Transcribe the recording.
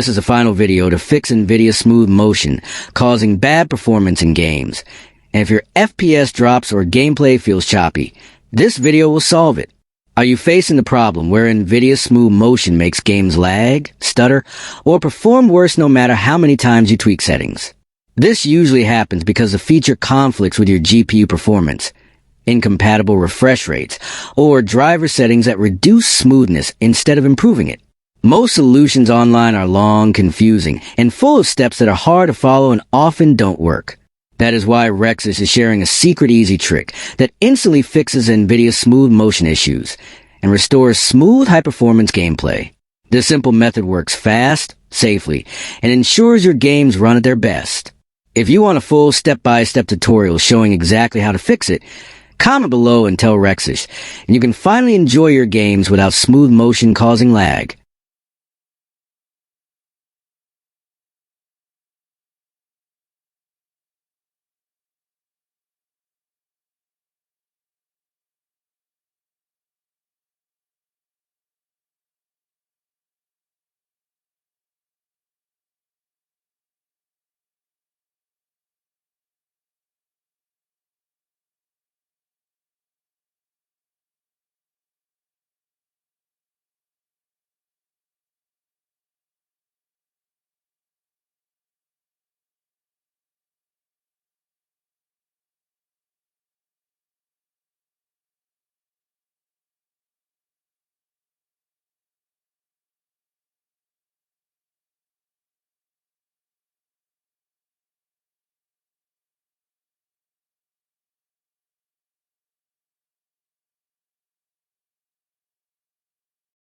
This is the final video to fix NVIDIA Smooth Motion, causing bad performance in games. And if your FPS drops or gameplay feels choppy, this video will solve it. Are you facing the problem where NVIDIA Smooth Motion makes games lag, stutter, or perform worse no matter how many times you tweak settings? This usually happens because the feature conflicts with your GPU performance, incompatible refresh rates, or driver settings that reduce smoothness instead of improving it. Most solutions online are long, confusing, and full of steps that are hard to follow and often don't work. That is why Rexus is sharing a secret easy trick that instantly fixes NVIDIA Smooth Motion issues and restores smooth, high-performance gameplay. This simple method works fast, safely, and ensures your games run at their best. If you want a full step-by-step tutorial showing exactly how to fix it, comment below and tell Rexus, and you can finally enjoy your games without Smooth Motion causing lag.